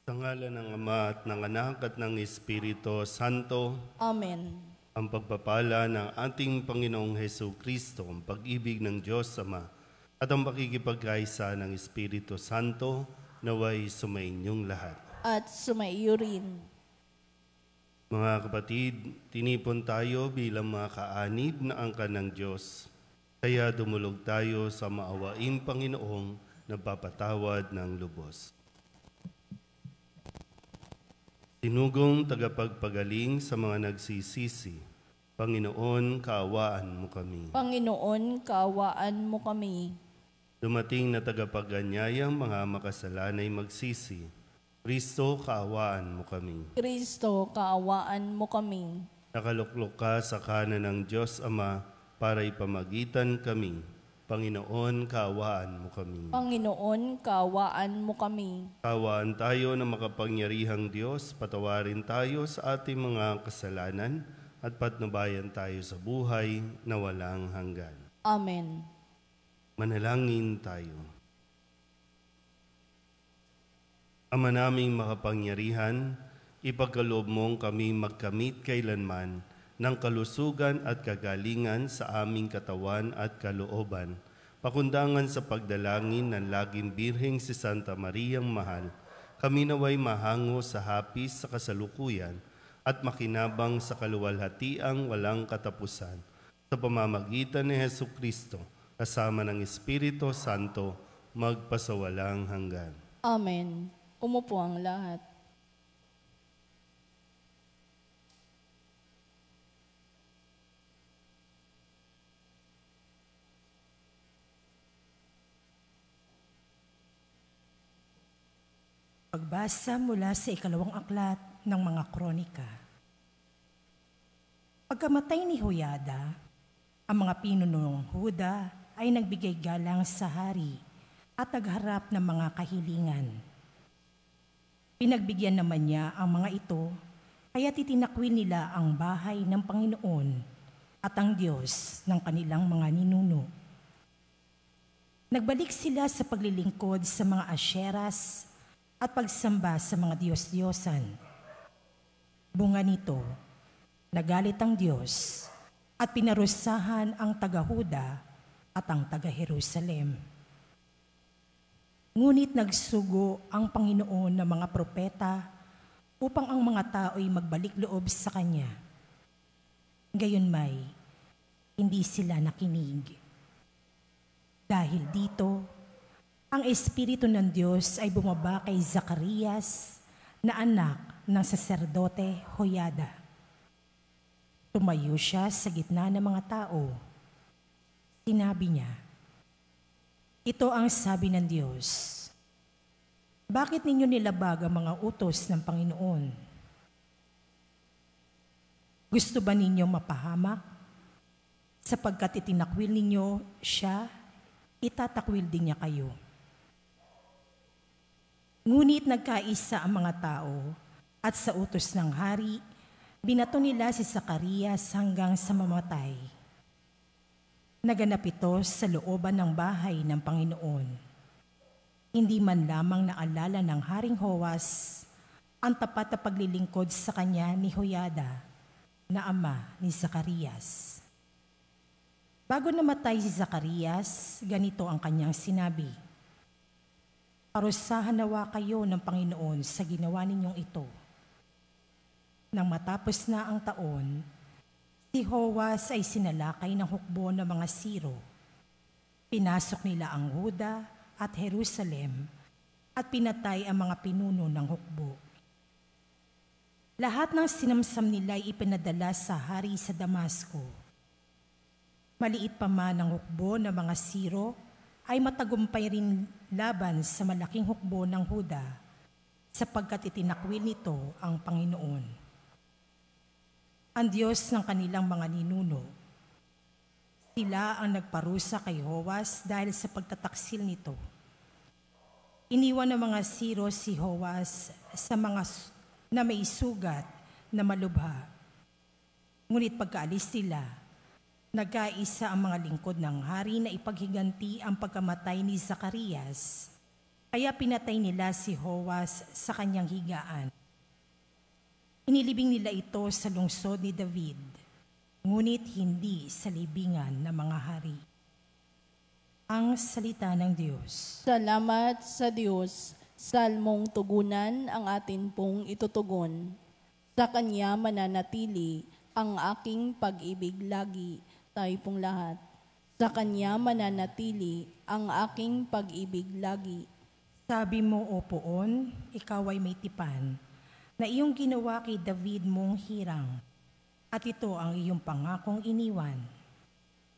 Sa ngalan ng Ama at ng Anak at ng Espiritu Santo, Amen. ang pagpapala ng ating Panginoong Hesus Kristo, ang pag-ibig ng Diyos Ama, at ang pakikipagkaisa ng Espiritu Santo, naway sumainyong lahat. At sumaiyo rin. Mga kapatid, tinipon tayo bilang mga kaanib na angkan ng Diyos. Kaya dumulog tayo sa maawaing Panginoong nagpapatawad ng lubos. Sinugong tagapagpagaling sa mga nagsisisi, Panginoon, kaawaan mo kami. Panginoon, kaawaan mo kami. Dumating na tagapaganyayang mga makasalanay magsisi, Kristo, kaawaan mo kami. Kristo, kaawaan mo kami. Nakaluklok ka sa kanan ng Diyos Ama para ipamagitan kami. Panginoon, kaawaan mo kami. Panginoon, kaawaan mo kami. Kaawaan tayo ng makapangyarihang Diyos, patawarin tayo sa ating mga kasalanan at patnubayan tayo sa buhay na walang hanggan. Amen. Manalangin tayo. Ama naming makapangyarihan, ipagkaloob mong kami magkamit kailanman ng kalusugan at kagalingan sa aming katawan at kalooban, pakundangan sa pagdalangin ng laging Birheng si Santa Mariang Mahal, kami naway mahango sa hapis sa kasalukuyan at makinabang sa kaluwalhatiang walang katapusan, sa pamamagitan ni Jesucristo, kasama ng Espiritu Santo, magpasawalang hanggan. Amen. Umupo ang lahat. Pagbasa mula sa ikalawang aklat ng mga kronika. Pagkamatay ni Joiada, ang mga pinunong Huda ay nagbigay galang sa hari at nagharap ng mga kahilingan. Pinagbigyan naman niya ang mga ito, kaya titinakwil nila ang bahay ng Panginoon at ang Diyos ng kanilang mga ninuno. Nagbalik sila sa paglilingkod sa mga asyeras at pagsamba sa mga Diyos-Diyosan. Bunga nito, nagalit ang Diyos at pinarusahan ang taga-Huda at ang taga-Jerusalem. Ngunit nagsugo ang Panginoon ng mga propeta upang ang mga tao'y magbalik loob sa Kanya. Gayunmay, hindi sila nakinig. Dahil dito, ang Espiritu ng Diyos ay bumaba kay Zacarias na anak ng saserdote Joiada. Tumayo siya sa gitna ng mga tao. Sinabi niya, "Ito ang sabi ng Diyos. Bakit ninyo nilabag ang mga utos ng Panginoon? Gusto ba ninyong mapahamak? Sapagkat itinakwil ninyo siya, itatakwil din niya kayo." Ngunit nagkaisa ang mga tao at sa utos ng hari, binato nila si Zacarias hanggang sa mamatay. Naganap ito sa looban ng bahay ng Panginoon. Hindi man lamang naalala ng Haring Joas ang tapat na paglilingkod sa kanya ni Joiada, na ama ni Zacarias. Bago namatay si Zacarias, ganito ang kanyang sinabi, "Parusahan nawa kayo ng Panginoon sa ginawa ninyong ito." Nang matapos na ang taon, si Joas ay sinalakay ng hukbo ng mga Siro. Pinasok nila ang Huda at Jerusalem at pinatay ang mga pinuno ng hukbo. Lahat ng sinamsam nila ay ipinadala sa hari sa Damasco. Maliit pa man ang hukbo ng mga Siro, ay matagumpay rin laban sa malaking hukbo ng Huda, sapagkat itinakwil nito ang Panginoon. Ang Diyos ng kanilang mga ninuno. Sila ang nagparusa kay Joas dahil sa pagtataksil nito. Iniwan ng mga Siro si Joas sa mga na may sugat na malubha. Ngunit pagkaalis nila, nagkaisa ang mga lingkod ng hari na ipaghiganti ang pagkamatay ni Zacarias Kaya pinatay nila si Joas sa kanyang higaan. Inilibing nila ito sa lungsod ni David, ngunit hindi sa libingan ng mga hari. Ang salita ng Diyos. Salamat sa Diyos. Salmong tugunan ang atin pong itutugon. Sa Kanya mananatili ang aking pag-ibig lagi. Tayo pong lahat. Sa Kanya mananatili ang aking pag-ibig lagi. Sabi mo, O Poon, ikaw ay may tipan, na iyong ginawa kay David mong hirang, at ito ang iyong pangakong iniwan.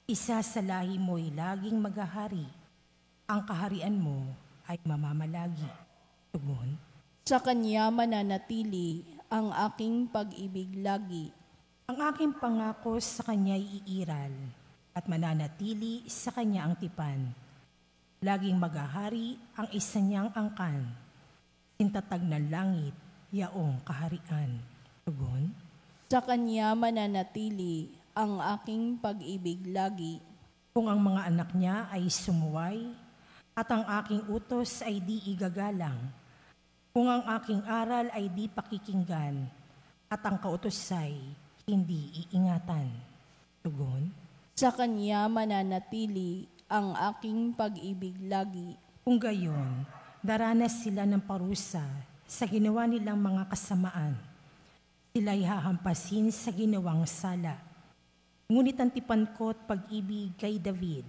Isa sa lahi mo'y laging maghahari, ang kaharian mo ay mamamalagi. Tugon. Sa Kanya mananatili ang aking pag-ibig lagi. Ang aking pangako sa Kanya'y iiral, at mananatili sa Kanya ang tipan. Laging maghahari ang isa niyang angkan, sintatag ng langit, yaong kaharian. Tugon. Sa Kanya mananatili ang aking pag-ibig lagi. Kung ang mga anak niya ay sumuway, at ang aking utos ay di igagalang, kung ang aking aral ay di pakikinggan, at ang kautos ay hindi iingatan. Tugon. Sa Kanya mananatili ang aking pag-ibig lagi. Kung gayon, daranas sila ng parusa sa ginawa nilang mga kasamaan. Sila'y hahampasin sa ginawang sala. Ngunit ang tipan ko't pag-ibig kay David,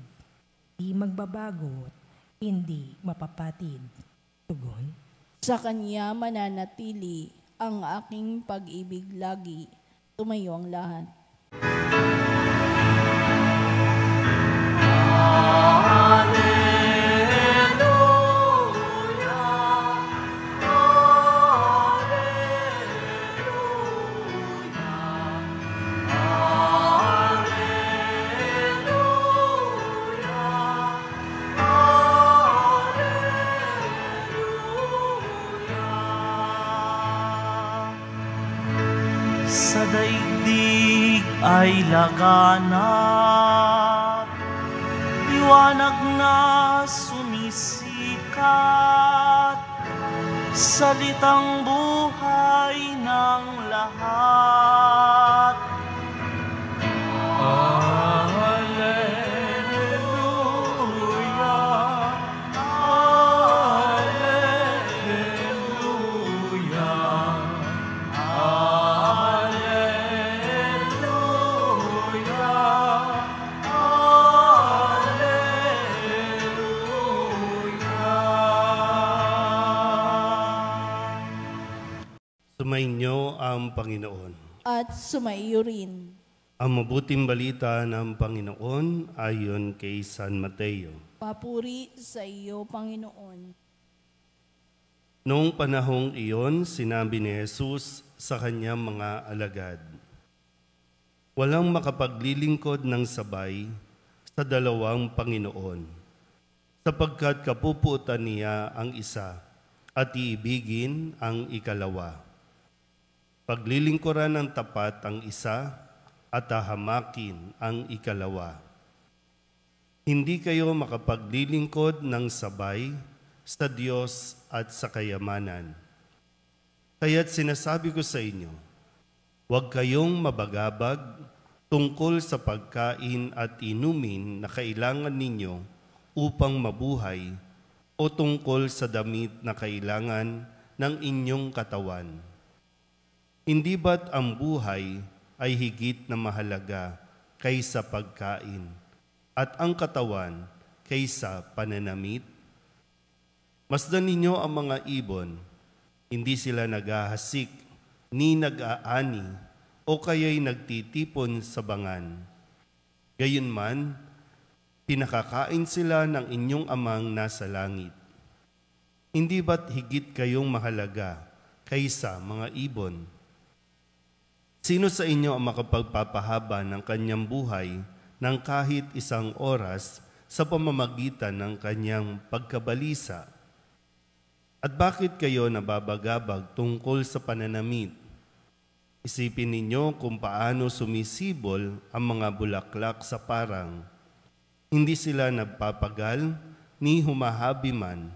di magbabago, hindi mapapatid. Tugon. Sa Kanya mananatili ang aking pag-ibig lagi. Tumayo ang lahat. Sa daigdig ay laganap, liwanag na sumisikat, salitang buhay ng lahat. Sumainyo ang Panginoon. At sumaiyo rin. Ang mabuting balita ng Panginoon ayon kay San Mateo. Papuri sa iyo, Panginoon. Noong panahong iyon, sinabi ni Jesus sa kanyang mga alagad, walang makapaglilingkod ng sabay sa dalawang Panginoon, sapagkat kapuputan niya ang isa at iibigin ang ikalawa. Paglilingkuran ng tapat ang isa at hahamakin ang ikalawa. Hindi kayo makapaglilingkod ng sabay sa Diyos at sa kayamanan. Kaya't sinasabi ko sa inyo, huwag kayong mabagabag tungkol sa pagkain at inumin na kailangan ninyo upang mabuhay o tungkol sa damit na kailangan ng inyong katawan. Hindi ba't ang buhay ay higit na mahalaga kaysa pagkain at ang katawan kaysa pananamit? Masdan ninyo ang mga ibon, hindi sila naghahasik ni nag-aani o kaya'y nagtitipon sa bangan. Gayunman, pinakakain sila ng inyong amang nasa langit. Hindi ba't higit kayong mahalaga kaysa mga ibon? Sino sa inyo ang makapagpapahaba ng kanyang buhay ng kahit isang oras sa pamamagitan ng kanyang pagkabalisa? At bakit kayo nababagabag tungkol sa pananamit? Isipin ninyo kung paano sumisibol ang mga bulaklak sa parang. Hindi sila nagpapagal ni humahabi man.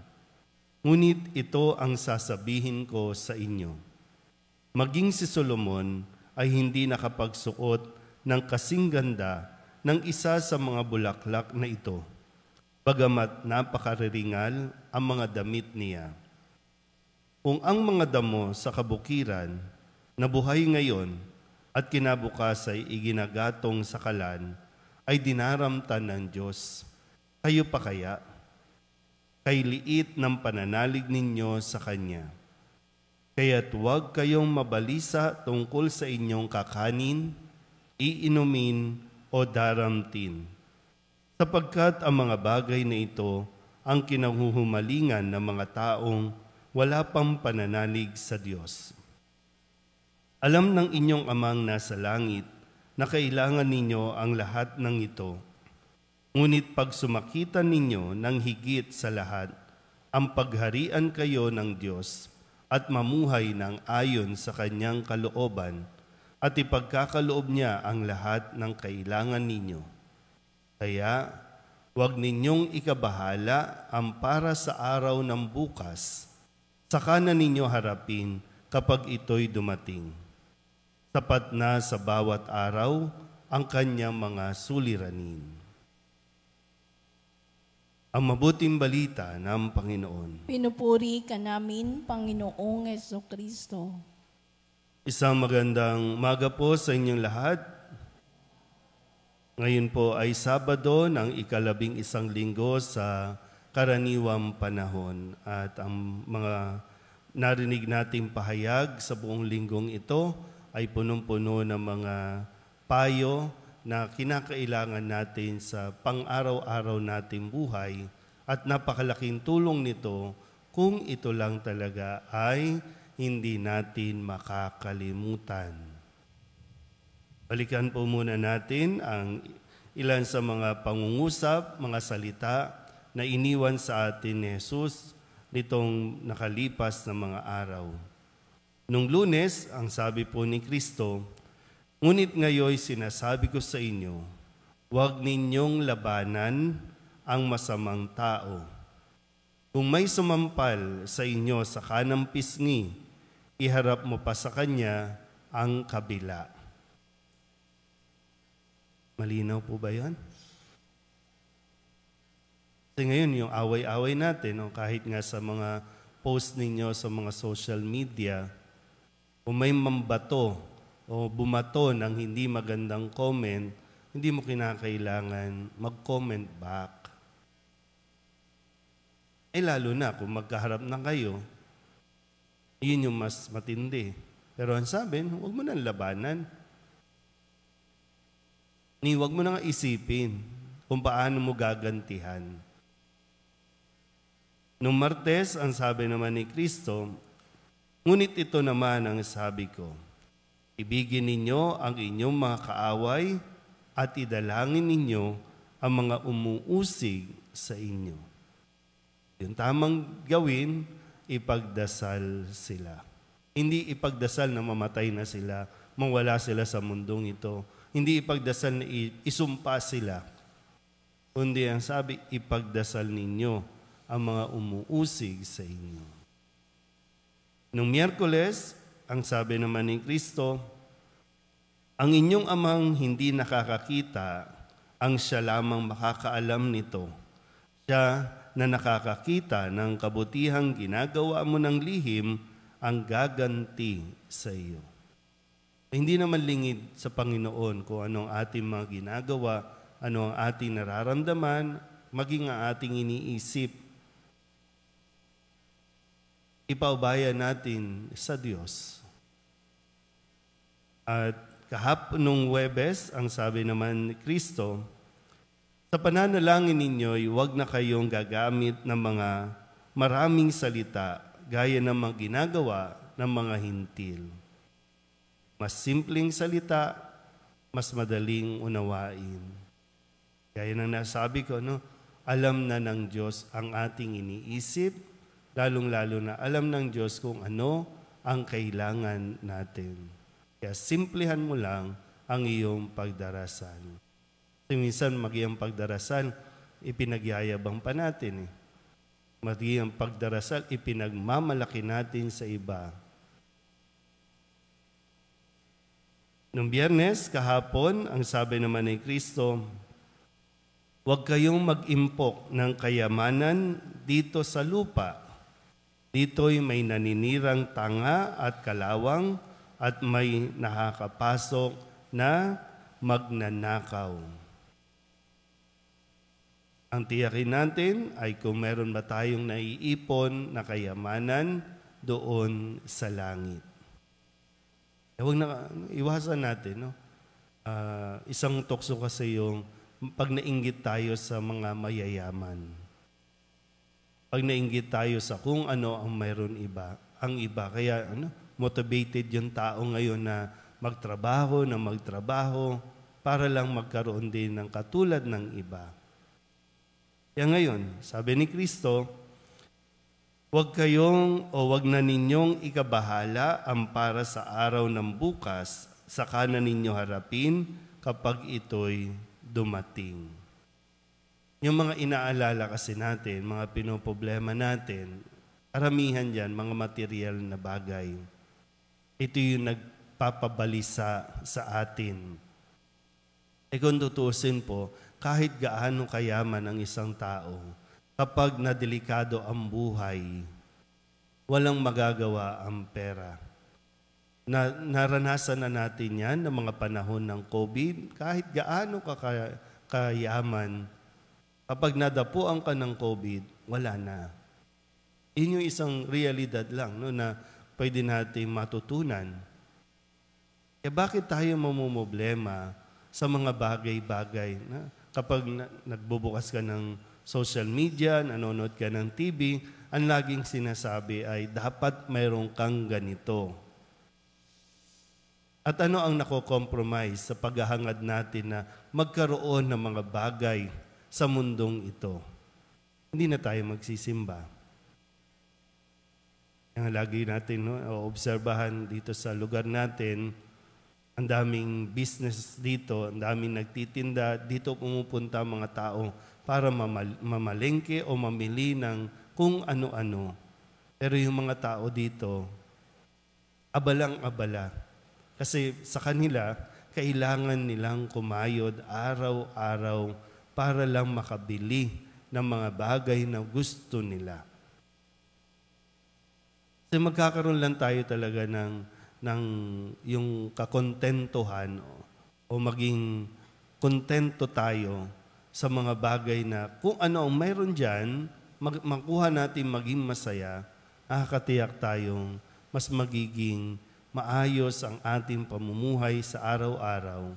Ngunit ito ang sasabihin ko sa inyo. Maging si Solomon ay hindi nakapagsuot ng kasing ganda ng isa sa mga bulaklak na ito, bagamat napakariringal ang mga damit niya. Kung ang mga damo sa kabukiran na buhay ngayon at kinabukas ay iginagatong sa kalan, ay dinaramtan ng Diyos, kayo pa kaya? Kay liit ng pananalig ninyo sa Kanya. Kaya't huwag kayong mabalisa tungkol sa inyong kakanin, iinumin o daramtin, sapagkat ang mga bagay na ito ang kinahuhumalingan ng mga taong wala pang pananalig sa Diyos. Alam ng inyong amang nasa langit na kailangan ninyo ang lahat ng ito. Ngunit pag sumakitan ninyo ng higit sa lahat, ang pagharian kayo ng Diyos at mamuhay ng ayon sa Kanyang kalooban at ipagkakaloob niya ang lahat ng kailangan ninyo. Kaya, huwag ninyong ikabahala ang para sa araw ng bukas, saka na ninyo harapin kapag ito'y dumating. Sapat na sa bawat araw ang kanyang mga suliranin. Ang mabuting balita ng Panginoon. Pinupuri ka namin, Panginoong Jesucristo. Isang magandang umaga po sa inyong lahat. Ngayon po ay Sabado ng 11 linggo sa karaniwang panahon. At ang mga narinig nating pahayag sa buong linggong ito ay punong-puno ng mga payo na kinakailangan natin sa pang-araw-araw nating buhay at napakalaking tulong nito kung ito lang talaga ay hindi natin makakalimutan. Balikan po muna natin ang ilan sa mga pangungusap, mga salita na iniwan sa atin ni Jesus nitong nakalipas na mga araw. Nung Lunes, ang sabi po ni Kristo, ngunit ngayon sinasabi ko sa inyo, huwag ninyong labanan ang masamang tao. Kung may sumampal sa inyo sa kanang pisngi, iharap mo pa sa kanya ang kabila. Malinaw po ba yan? Kasi ngayon yung away-away natin, kahit nga sa mga post ninyo sa mga social media, kung may mambato o bumato ng hindi magandang comment, hindi mo kinakailangan mag-comment back. Lalo na kung magkaharap na kayo, yun yung mas matindi. Pero ang sabi, huwag mo nang labanan. Huwag mo nang isipin kung paano mo gagantihan. Nung Martes, ang sabi naman ni Kristo, ngunit ito naman ang sabi ko, ibigin ninyo ang inyong mga kaaway at idalangin ninyo ang mga umuusig sa inyo. Yung tamang gawin, ipagdasal sila. Hindi ipagdasal na mamatay na sila, mawala sila sa mundong ito. Hindi ipagdasal na isumpa sila. Kundi ang sabi, ipagdasal ninyo ang mga umuusig sa inyo. Nung Miyerkules, ang sabi naman ni Kristo, ang inyong amang hindi nakakakita, ang siya lamang makakaalam nito. Siya na nakakakita ng kabutihang ginagawa mo ng lihim, ang gaganti sa iyo. Hindi naman lingid sa Panginoon kung anong ating mga ginagawa, ano ang ating nararamdaman, maging ang ating iniisip. Ipaubaya natin sa Diyos. At kahapon nung Huwebes, ang sabi naman ni Kristo, sa pananalangin ninyo'y huwag na kayong gagamit ng mga maraming salita gaya ng mga ginagawa ng mga hintil. Mas simpleng salita, mas madaling unawain. Gaya ng nasabi ko, alam na ng Diyos ang ating iniisip, lalong-lalo na alam ng Diyos kung ano ang kailangan natin. Kaya simplihan mo lang ang iyong pagdarasal. Kasi minsan mag-iyang pagdarasal, ipinagyayabang pa natin. Maging ang pagdarasal, ipinagmamalaki natin sa iba. Noong Biyernes, kahapon, ang sabi naman ni Kristo, huwag kayong mag-impok ng kayamanan dito sa lupa. Dito'y may naninirang tanga at kalawang at may nakakapasok na magnanakaw. Ang tiyakin natin ay kung meron ba tayong naiipon na kayamanan doon sa langit. Huwag na iwasan natin, no? Isang tukso kasi yung pag nainggit tayo sa mga mayayaman. Pag nainggit tayo sa kung ano ang mayroon ang iba. Kaya motivated yung tao ngayon na magtrabaho para lang magkaroon din ng katulad ng iba. Kaya ngayon, sabi ni Kristo, huwag na ninyong ikabahala ang para sa araw ng bukas, saka na ninyo harapin kapag ito'y dumating. Yung mga inaalala kasi natin, mga pinoproblema natin, karamihan dyan, mga material na bagay. Ito yung nagpapabalisa sa atin. Kung tutuusin po, kahit gaano kayaman ang isang tao, kapag nadelikado ang buhay, walang magagawa ang pera. Naranasan na natin yan ng mga panahon ng COVID, kahit gaano kayaman, kapag nadapuan ka ng COVID, wala na. Yun yung isang realidad lang, no, na pwede natin matutunan. Bakit tayo mamumblema sa mga bagay-bagay? Kapag nagbubukas ka ng social media, nanonood ka ng TV, ang laging sinasabi ay dapat mayroon kang ganito. At ano ang nako-compromise sa paghahangad natin na magkaroon ng mga bagay sa mundong ito? Hindi na tayo magsisimba. Ang lagi natin obserbahan dito sa lugar natin, ang daming business dito, ang daming nagtitinda, dito pumupunta mga tao para mamalengke o mamili ng kung ano-ano. Pero yung mga tao dito, abalang-abala. Kasi sa kanila, kailangan nilang kumayod araw-araw para lang makabili ng mga bagay na gusto nila. Kasi magkakaroon lang tayo talaga ng yung kakontentuhan o maging kontento tayo sa mga bagay na kung ano ang mayroon dyan, makuha natin maging masaya, nakakatiyak tayong mas magiging maayos ang ating pamumuhay sa araw-araw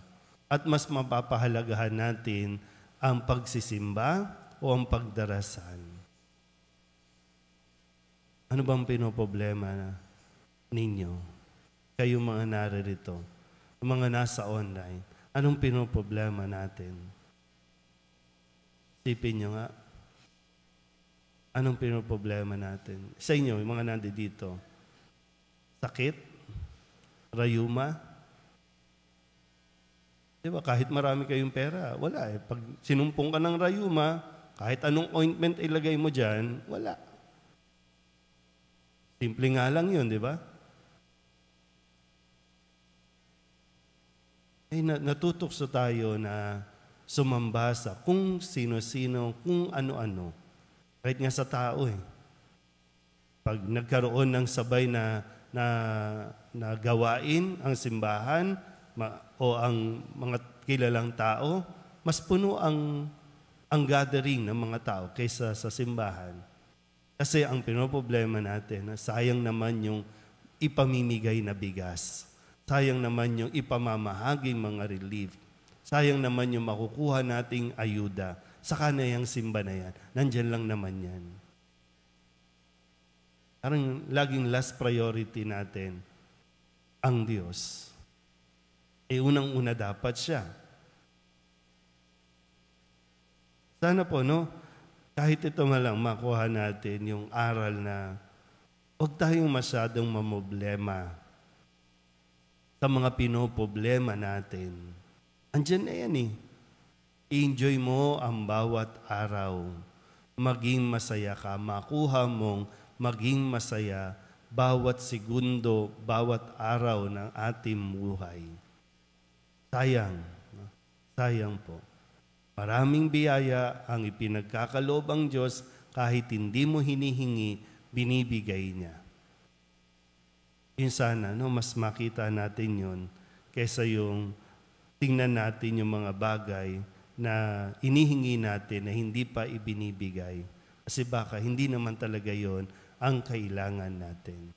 at mas mapapahalagahan natin ang pagsisimba o ang pagdarasal. Ano bang pinoproblema ninyo? Kayo mga naririto, mga nasa online, anong pinoproblema natin? Isipin nyo nga, anong pinoproblema natin? Sa inyo, yung mga nandito, sakit, rayuma, di ba? Kahit marami kayong pera, wala eh. Pag sinumpong ka ng rayuma, kahit anong ointment ilagay mo dyan, wala. Simple nga lang yun, di ba? Natutokso tayo na sumamba sa kung sino-sino, kung ano-ano. Kahit nga sa tao eh. Pag nagkaroon ng sabay na gawain ang simbahan o ang mga kilalang tao, mas puno ang gathering ng mga tao kaysa sa simbahan. Kasi ang pinoproblema natin, sayang naman yung ipamimigay na bigas. Sayang naman yung ipamamahaging mga relief. Sayang naman yung makukuha nating ayuda. Saka na yung simba na yan. Nandyan lang naman yan. Parang laging last priority natin, ang Diyos. Unang-una dapat siya. Sana po, kahit ito malang makuha natin yung aral na huwag tayong masyadong mamoblema sa mga pinoproblema natin. Andyan na yan eh. I-enjoy mo ang bawat araw. maging masaya ka, makuha mong maging masaya bawat segundo, bawat araw ng ating buhay. Sayang, no? Sayang po. Maraming biyaya ang ipinagkakaloob ang Diyos kahit hindi mo hinihingi, binibigay niya. Yun sana, no, mas makita natin yun kaysa yung tingnan natin yung mga bagay na inihingi natin na hindi pa ibinibigay. Kasi baka hindi naman talaga yon ang kailangan natin.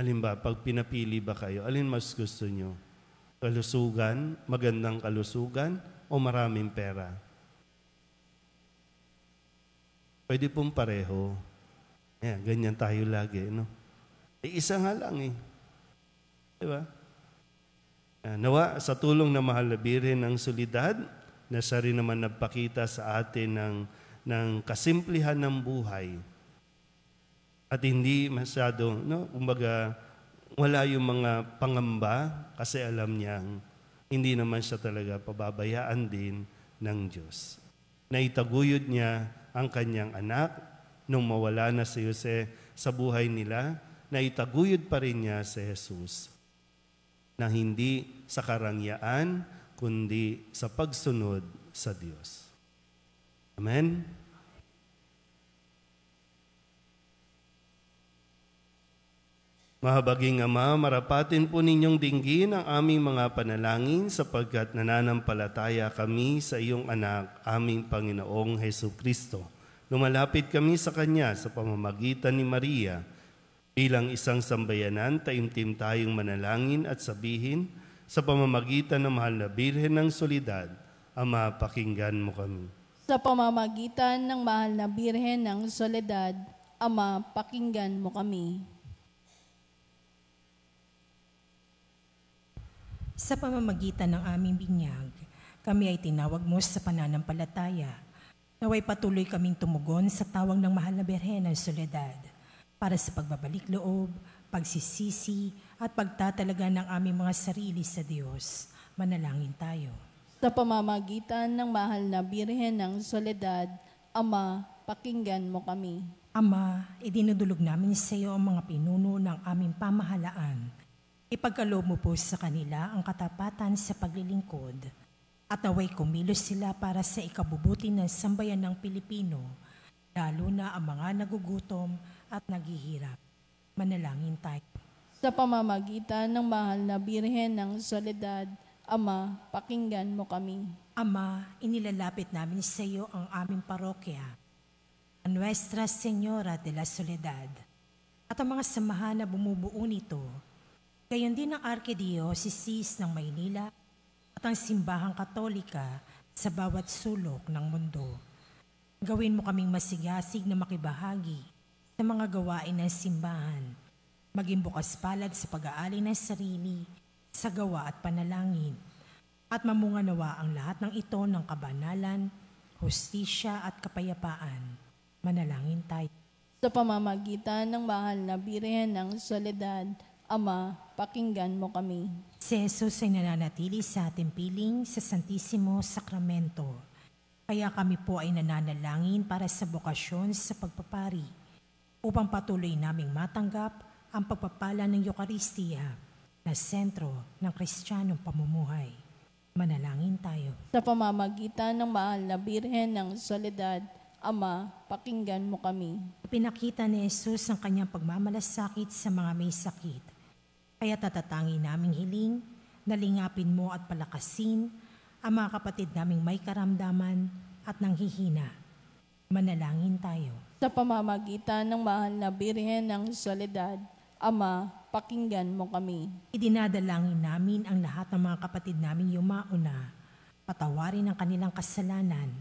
Alin ba, pag pinapili ba kayo, alin mas gusto nyo? Kalusugan, magandang kalusugan, o maraming pera? Pwede pong pareho. Ayan, ganyan tayo lagi, no? Isa nga lang eh. Diba? Nawa, sa tulong na mahal na Birhen ng Soledad, na siya rin naman nagpakita sa atin ng kasimplihan ng buhay. At hindi masyado, no? Kumbaga, wala yung mga pangamba kasi alam niyang hindi naman siya talaga pababayaan din ng Diyos. Naitaguyod niya ang kanyang anak nung mawala na si Jose sa buhay nila, naitaguyod pa rin niya si Jesus na hindi sa karangyaan, kundi sa pagsunod sa Diyos. Amen? Mahabaging Ama, marapatin po ninyong dinggin ang aming mga panalangin sapagkat nananampalataya kami sa iyong anak, aming Panginoong Hesukristo. Lumalapit kami sa Kanya sa pamamagitan ni Maria. Bilang isang sambayanan, taimtim tayong manalangin at sabihin sa pamamagitan ng mahal na Birhen ng Soledad, Ama, pakinggan mo kami. Sa pamamagitan ng mahal na Birhen ng Soledad, Ama, pakinggan mo kami. Sa pamamagitan ng aming binyag, kami ay tinawag mo sa pananampalataya. Naway patuloy kaming tumugon sa tawag ng mahal na Birhen ng Soledad para sa pagbabalik loob, pagsisisi at pagtatalaga ng aming mga sarili sa Diyos. Manalangin tayo. Sa pamamagitan ng mahal na Birhen ng Soledad, Ama, pakinggan mo kami. Ama, idinudulog namin sa iyo ang mga pinuno ng aming pamahalaan. Ipagkaloob mo po sa kanila ang katapatan sa paglilingkod at naway kumilos sila para sa ikabubuti ng sambayan ng Pilipino, lalo na ang mga nagugutom at naghihirap. Manalangin tayo. Sa pamamagitan ng mahal na Birhen ng Soledad, Ama, pakinggan mo kami. Ama, inilalapit namin sa iyo ang aming parokya, ang Nuestra Señora de la Soledad, at ang mga samahan na bumubuo nito, gayon din ang Archdiocese ng Maynila at ang Simbahang Katolika sa bawat sulok ng mundo. Gawin mo kaming masigasig na makibahagi sa mga gawain ng simbahan, maging bukas palad sa pag-aali ng sarili, sa gawa at panalangin, at mamunga nawa ang lahat ng ito ng kabanalan, hustisya at kapayapaan. Manalangin tayo. Sa pamamagitan ng mahal na Birhen ng Soledad, Ama, pakinggan mo kami. Si Jesus ay nananatili sa ating piling sa Santisimo Sakramento. Kaya kami po ay nananalangin para sa bokasyon sa pagpapari upang patuloy naming matanggap ang pagpapala ng Eucharistia na sentro ng Kristiyanong pamumuhay. Manalangin tayo. Sa pamamagitan ng mahal na Birhen ng Soledad, Ama, pakinggan mo kami. Pinakita ni Jesus ang kanyang pagmamalasakit sa mga may sakit. Kaya tatatangin naming hiling, nalingapin mo at palakasin ang mga kapatid naming may karamdaman at nanghihina. Manalangin tayo. Sa pamamagitan ng mahal na Birhen ng Soledad, Ama, pakinggan mo kami. Idinadalangin namin ang lahat ng mga kapatid naming yumauna, patawarin ang kanilang kasalanan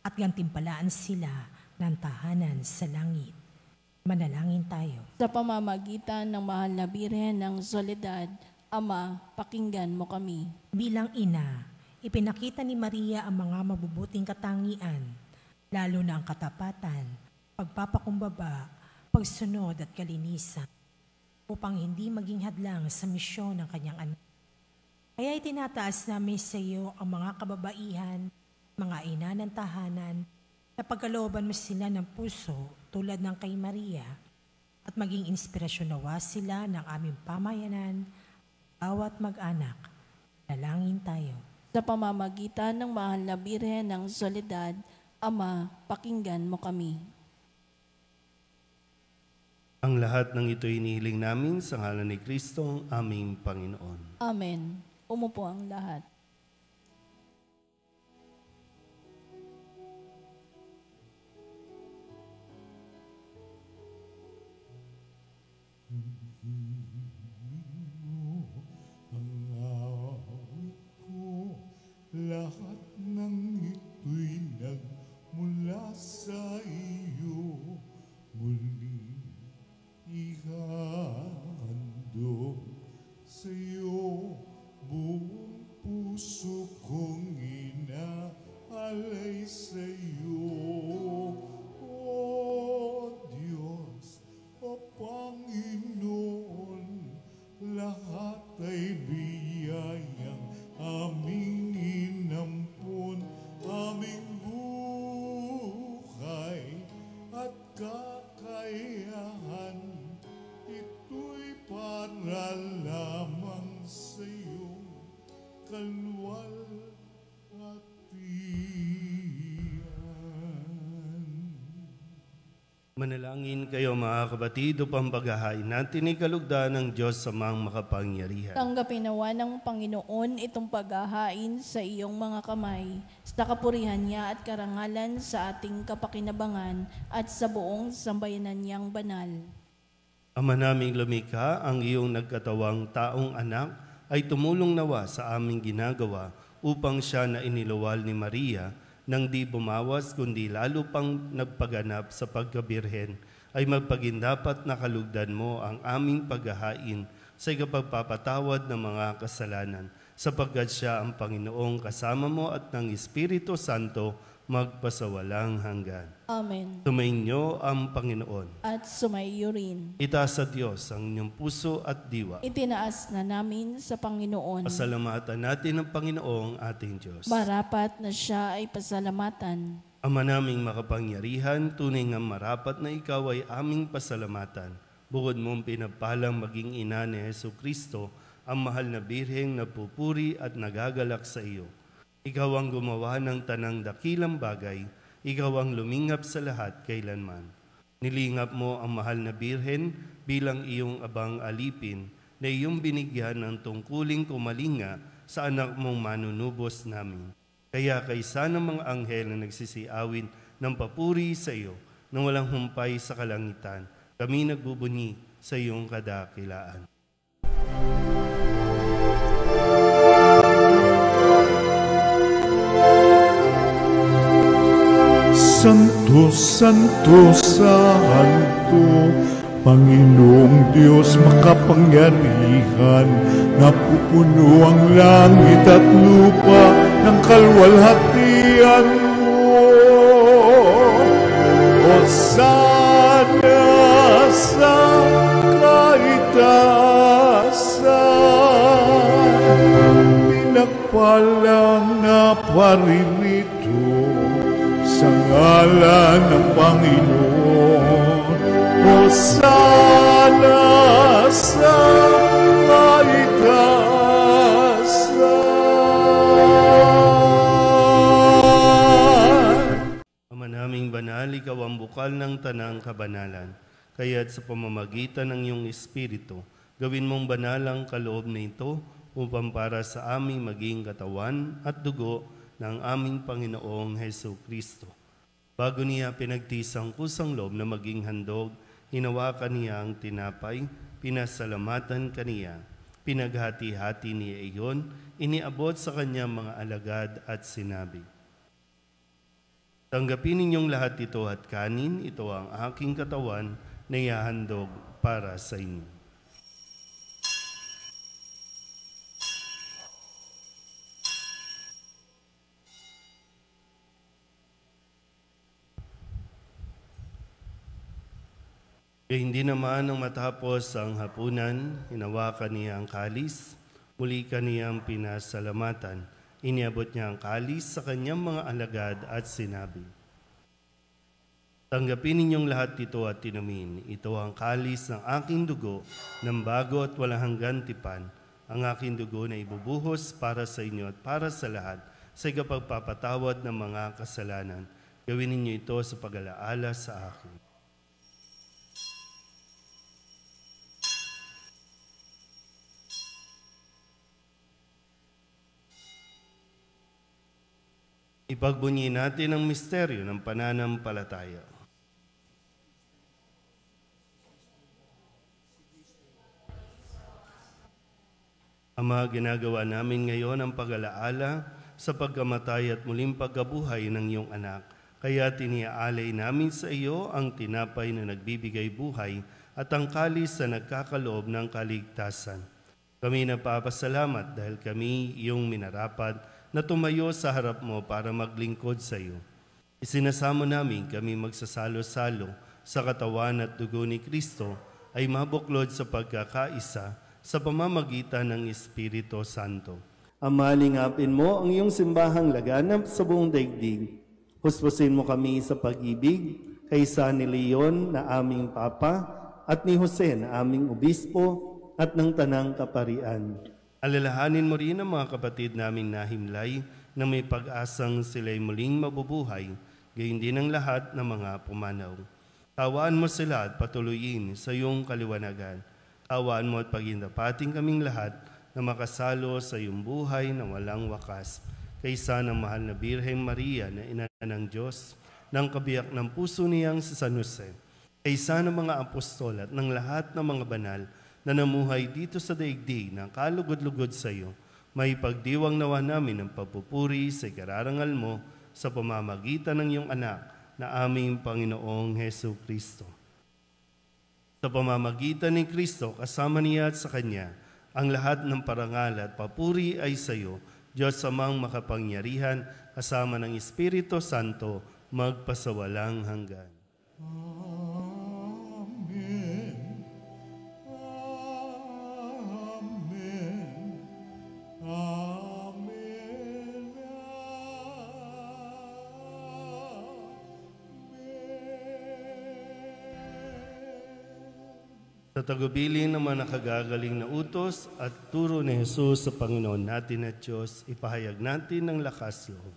at gantimpalaan sila ng tahanan sa langit. Manalangin tayo. Sa pamamagitan ng mahal na Birhen ng Soledad, Ama, pakinggan mo kami. Bilang ina, ipinakita ni Maria ang mga mabubuting katangian, lalo na ang katapatan, pagpapakumbaba, pagsunod at kalinisan, upang hindi maging hadlang sa misyon ng kanyang anak. Kaya itinataas namin sa iyo ang mga kababaihan, mga ina ng tahanan, Napagkalooban mo sila ng puso tulad ng kay Maria at maging inspirasyon nawa sila ng aming pamayanan, bawat mag-anak. Dalangin tayo. Sa pamamagitan ng mahal na Birhen ng Soledad, Ama, pakinggan mo kami. Ang lahat ng ito inihiling namin sa ngalan ni Kristo, aming Panginoon. Amen. Umupo ang lahat. Lahat ng ito'y nagmula sa iyo, muli ihahandog sa iyo, buong puso kong inaalay sa iyo. O Diyos, o Panginoon, lahat ay biyayang aming inampun, aming buhay at kakayahan. Ito'y para lamang sa iyong kalwalhatian. Manalangin kayo mga kapatid upang paghahain natin ikalugdan ng Diyos sa mga makapangyarihan. Tanggapin nawa ng Panginoon itong paghahain sa iyong mga kamay, sa kapurihan niya at karangalan sa ating kapakinabangan at sa buong sambayanan niyang banal. Ama naming lumikha, ang iyong nagkatawang taong anak ay tumulong nawa sa aming ginagawa upang siya na iniluwal ni Maria nang di bumawas kundi lalo pang nagpaganap sa pagkabirhen, ay magpagindapat na kalugdan mo ang aming paghahain sa ikapagpapatawad ng mga kasalanan, sapagkat siya ang Panginoong kasama mo at ng Espiritu Santo magpasawalang hanggan. Amen. Sumainyo ang Panginoon. At sumaiyo rin. Itaas sa Diyos ang inyong puso at diwa. Itinaas na namin sa Panginoon. Pasalamatan natin ang Panginoong ating Diyos. Marapat na siya ay pasalamatan. Ama naming makapangyarihan, tunay nga marapat na ikaw ay aming pasalamatan. Bukod mong pinapalang maging ina ni Jesucristo, ang mahal na birheng napupuri at nagagalak sa iyo. Ikaw ang gumawa ng tanang dakilang bagay, ikaw ang lumingap sa lahat kailanman. Nilingap mo ang mahal na birhen bilang iyong abang alipin na iyong binigyan ng tungkuling kumalinga sa anak mong manunubos namin. Kaya kaysa ng mga anghel na nagsisiawin ng papuri sa iyo nang walang humpay sa kalangitan, kami nagbubunyi sa iyong kadakilaan. Santo, Santo, Santo, Panginoong Diyos makapangyarihan, napupuno ang langit at lupa ng kalwalhatian mo. Hosana sa kaitaasan, pinagpalang na paririto sa ngalan ng Panginoon. Hosana sa kaitaasan. Ama naming banal, ikaw ang bukal ng tanang kabanalan. Kaya't sa pamamagitan ng iyong Espiritu, gawin mong banal ang kaloob na ito upang para sa aming maging katawan at dugo ng aming Panginoong Jesucristo. Bago niya pinagtisang kusang loob na maging handog, hinawakan niya ang tinapay, pinasalamatan kaniya, pinaghati-hati niya iyon, iniabot sa kanyang mga alagad at sinabi, "Tanggapin ninyong lahat ito at kanin, ito ang aking katawan na ihahandog para sa inyo." Kaya hindi naman nang matapos ang hapunan, hinawakan niya ang kalis, muli kaniyang pinasalamatan. Iniabot niya ang kalis sa kanyang mga alagad at sinabi, Tanggapin ninyong lahat ito at tinumin. Ito ang kalis ng aking dugo, ng bago at walang hanggan tipan. Ang aking dugo na ibubuhos para sa inyo at para sa lahat, sa ikapagpapatawad ng mga kasalanan. Gawin ninyo ito sa pag-alaala sa akin. Ipagbunyi natin ang misteryo ng pananampalataya. Ama, ginagawa namin ngayon ang pag-alaala sa pagkamatay at muling pagkabuhay ng iyong anak. Kaya tiniaalay namin sa iyo ang tinapay na nagbibigay buhay at ang kalis na nagkakaloob ng kaligtasan. Kami napapasalamat dahil kami iyong minarapat na tumayo sa harap mo para maglingkod sa iyo. Isinasamo namin kami magsasalo-salo sa katawan at dugo ni Kristo ay mabuklod sa pagkakaisa sa pamamagitan ng Espiritu Santo. Ama, lingapin mo ang iyong simbahang laganap sa buong daigdig. Huspusin mo kami sa pag-ibig kay San Leon na aming Papa at ni Jose na aming Obispo at ng Tanang Kaparian. Alalahanin mo rin ang mga kapatid naming nahimlay na may pag-asang sila'y muling mabubuhay, gayon din ang lahat ng mga pumanaw. Tawaan mo sila at patuloyin sa iyong kaliwanagan. Tawaan mo at pagindapating kaming lahat na makasalo sa iyong buhay na walang wakas. Kaysa ng mahal na Birheng Maria na ina ng Diyos, ng kabiyak ng puso niyang si San Jose, kaysa ng mga apostol at ng lahat ng mga banal na namuhay dito sa daigdig ng kalugod-lugod sa iyo, may pagdiwang nawa namin ng pagpupuri sa ikararangal mo sa pamamagitan ng iyong anak na aming Panginoong Hesu Kristo. Sa pamamagitan ni Kristo, kasama niya at sa Kanya, ang lahat ng parangal at papuri ay sa iyo, Diyos Amang makapangyarihan, kasama ng Espiritu Santo, magpasawalang hanggan. Sa tagubilin ng mga nakagagaling na utos at turo ni Jesus sa Panginoon natin at Diyos, ipahayag natin ng lakas loob.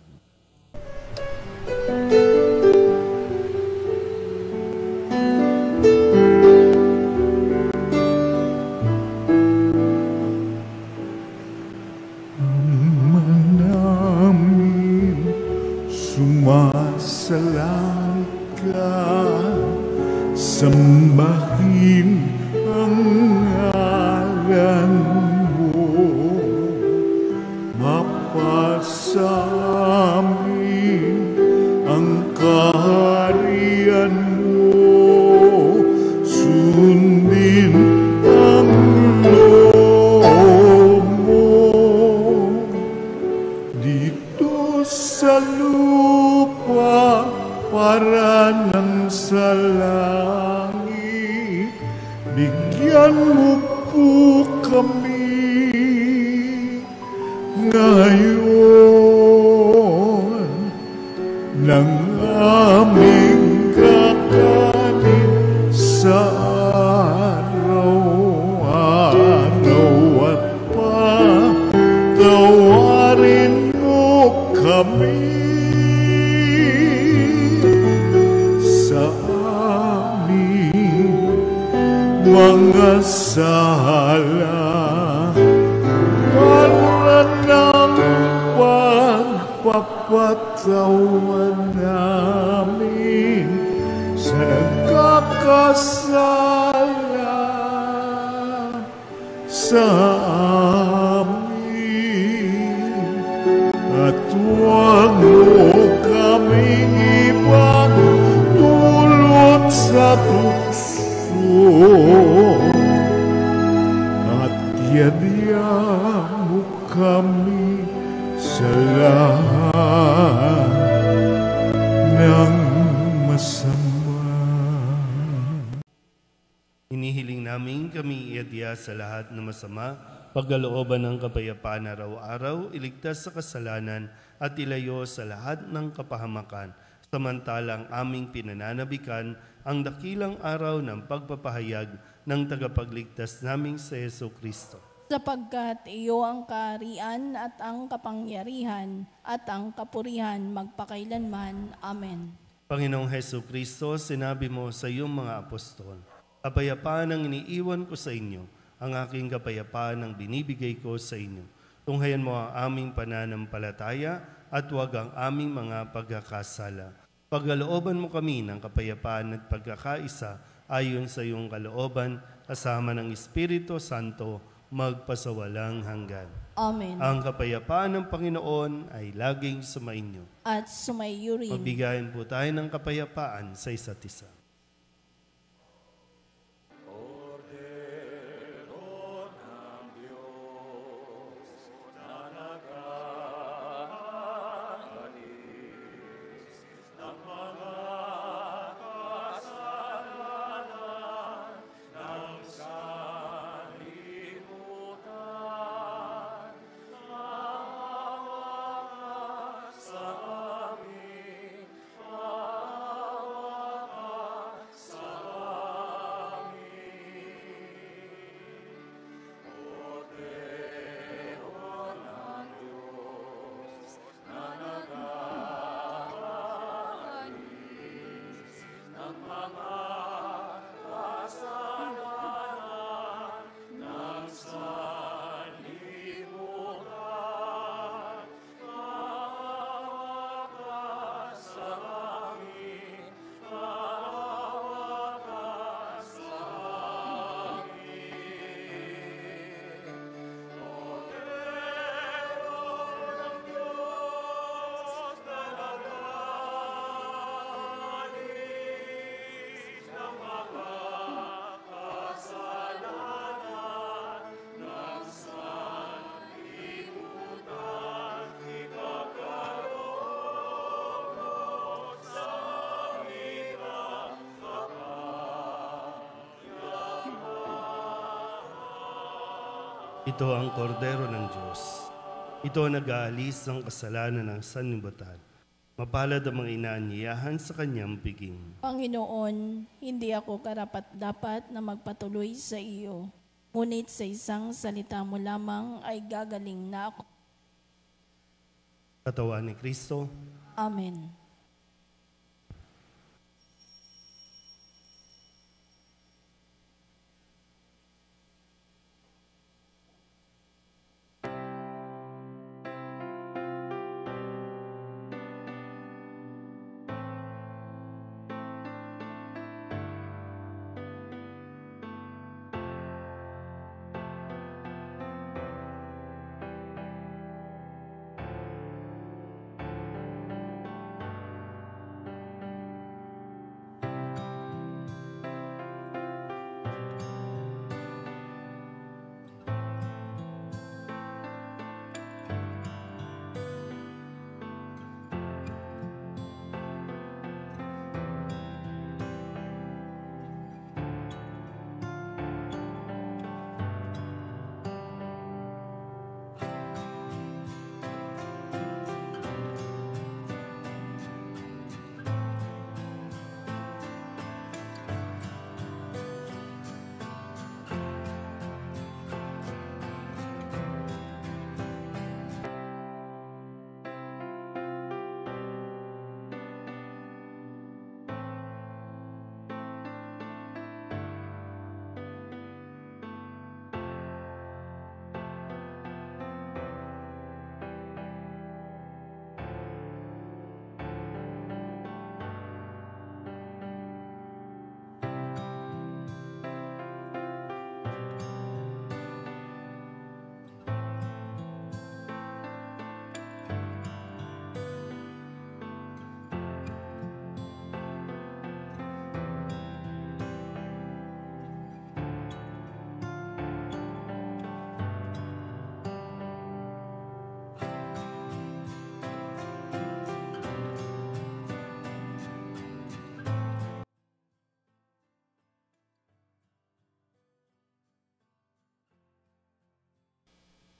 Namin sumasalang ka, sambahin ang ngalan mo, mapasamin ang kaharian mo, sundin ang loob mo, dito sa lupa para ng sa langit. Bigyan mo po kami ngayon ng aming kakanin sa araw-araw at patawarin mo kami sa aming mga sala, para ng pagpapatawan namin sa nagkakasala sa amin, at huwag mo kaming ipagdulot sa tukso, at yadya mo kami sa lahat ng masama. Hinihiling namin kami iadya sa lahat ng masama, pagkalooban ng kapayapaan araw-araw, iligtas sa kasalanan at ilayo sa lahat ng kapahamakan, samantalang aming pinananabikan ang dakilang araw ng pagpapahayag ng tagapagligtas naming si Jesucristo. Sapagkat iyo ang kaharian at ang kapangyarihan at ang kapurihan magpakailanman. Amen. Panginoong Jesucristo, sinabi mo sa iyong mga apostol, kapayapaan ang iniiwan ko sa inyo, ang aking kapayapaan ang binibigay ko sa inyo. Tunghayan mo ang aming pananampalataya at huwag ang aming mga pagkakasala. Pagkalooban mo kami ng kapayapaan at pagkakaisa ayon sa iyong kalooban, kasama ng Espiritu Santo, magpasawalang hanggan. Amen. Ang kapayapaan ng Panginoon ay laging sumainyo. At sumaiyo rin. Magbigayan po tayo ng kapayapaan sa isa't isa. Ito ang kordero ng Diyos. Ito ang nag-aalis ng kasalanan ng sanlibutan. Mapalad ang mga inaanyayahan sa kanyang piging. Panginoon, hindi ako karapat-dapat na magpatuloy sa iyo. Ngunit sa isang salita mo lamang ay gagaling na ako. Katawan ni Kristo. Amen.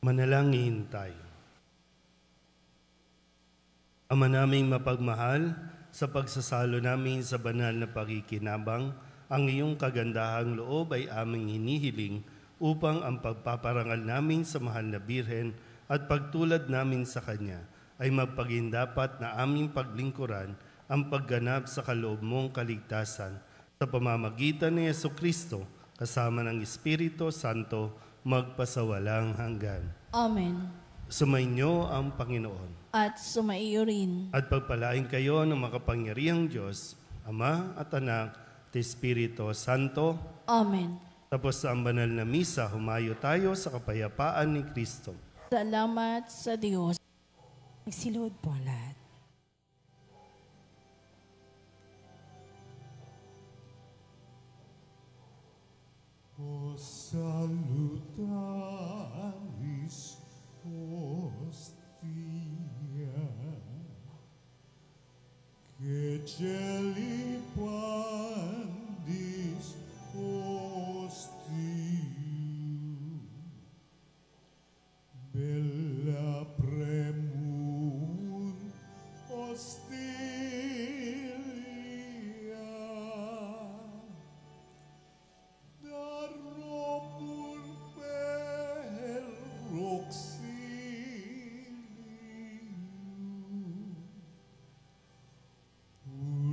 Manalangin tayo. Ama naming mapagmahal, sa pagsasalo namin sa banal na pakikinabang, ang iyong kagandahang loob ay aming hinihiling upang ang pagpaparangal namin sa mahal na Birhen at pagtulad namin sa Kanya ay magpagindapat na aming paglingkuran ang pagganap sa kaloob mong kaligtasan sa pamamagitan ni Jesucristo kasama ng Espiritu Santo magpasawalang hanggan. Amen. Sumainyo ang Panginoon. At sumaiyo rin. At pagpalain kayo ng makapangyarihang Diyos, Ama at Anak at Espiritu Santo. Amen. Tapos sa ang banal na misa, humayo tayo sa kapayapaan ni Kristo. Salamat sa Diyos. Magsiluhod po ang lahat. O salutaris hostia, que celi pandis hostium, bella premun hostilia, darobur per auxilium,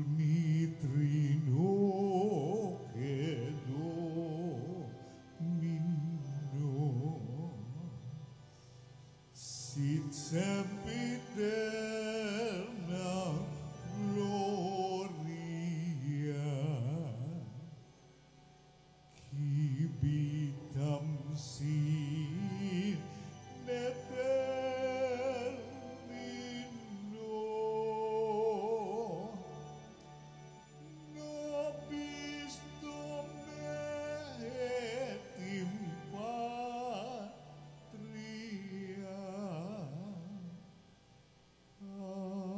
unitrino quedo minno, sit sempiterna gloria, Kibitam sin determino, nobis dometim patria. Amen.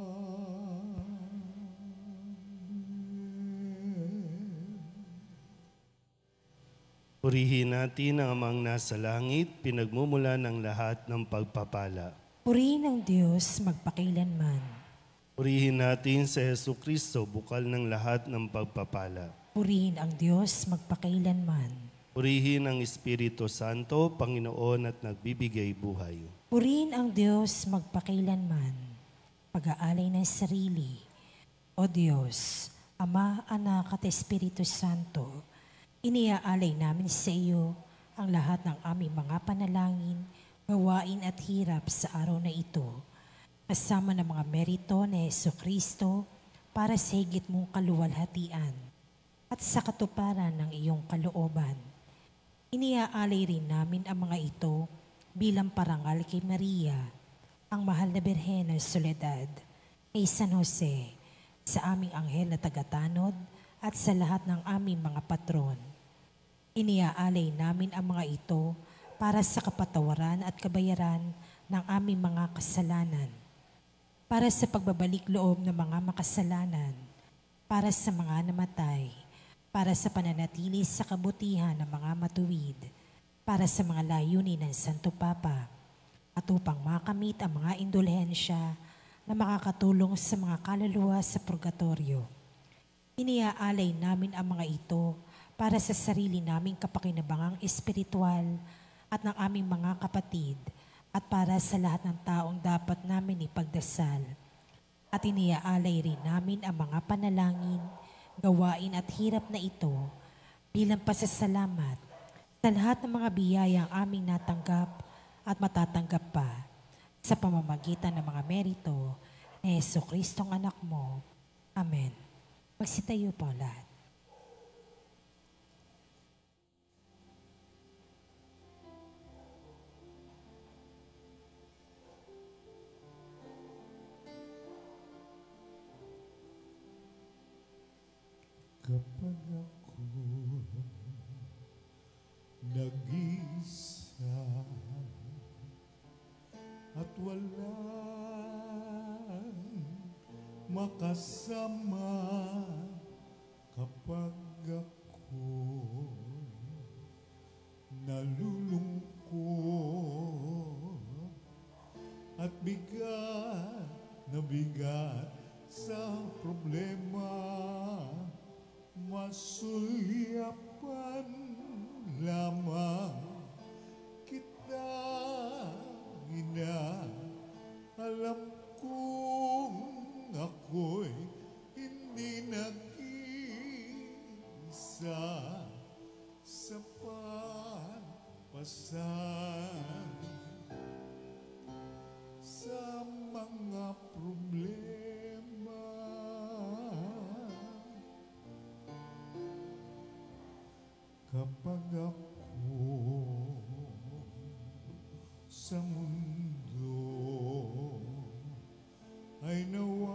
Purihin natin ang amang nasa langit, pinagmumula ng lahat ng pagpapala. Purihin ang Diyos magpakailanman. Purihin natin sa Jesucristo, bukal ng lahat ng pagpapala. Purihin ang Diyos magpakailanman. Purihin ang Espiritu Santo, Panginoon at nagbibigay buhay. Purihin ang Diyos magpakailanman. Pag-aalay ng sarili. O Diyos, Ama, Anak at Espiritu Santo, iniaalay namin sa iyo ang lahat ng aming mga panalangin, gawain at hirap sa araw na ito, kasama ng mga merito ni Jesucristo para sa higit mong kaluwalhatian at sa katuparan ng iyong kalooban. Iniaalay rin namin ang mga ito bilang parangal kay Maria, ang mahal na Birhen ng Soledad, kay San Jose, sa aming anghel na tagatanod at sa lahat ng aming mga patron. Iniaalay namin ang mga ito para sa kapatawaran at kabayaran ng aming mga kasalanan, para sa pagbabalik loob ng mga makasalanan, para sa mga namatay, para sa pananatili sa kabutihan ng mga matuwid, para sa mga layunin ng Santo Papa, at upang makamit ang mga indulhensya na makakatulong sa mga kaluluwa sa purgatorio. Iniaalay namin ang mga ito para sa sarili naming kapakinabangang espiritual at ng aming mga kapatid at para sa lahat ng taong dapat namin ipagdasal. At iniaalay rin namin ang mga panalangin, gawain at hirap na ito bilang pasasalamat sa lahat ng mga biyayang aming natanggap at matatanggap pa sa pamamagitan ng mga merito ni Jesucristong anak mo. Amen. Magsitayo po lahat. Kapag ako nag-isa at walang makasama, kapag ako nalulungkot at bigat na bigat sa problema, masulyapan lamang kita, ina. Alam kong ako'y hindi nag-iisa sa pagpasan sa mga problema. Kapag ako sa mundo ay nawawala,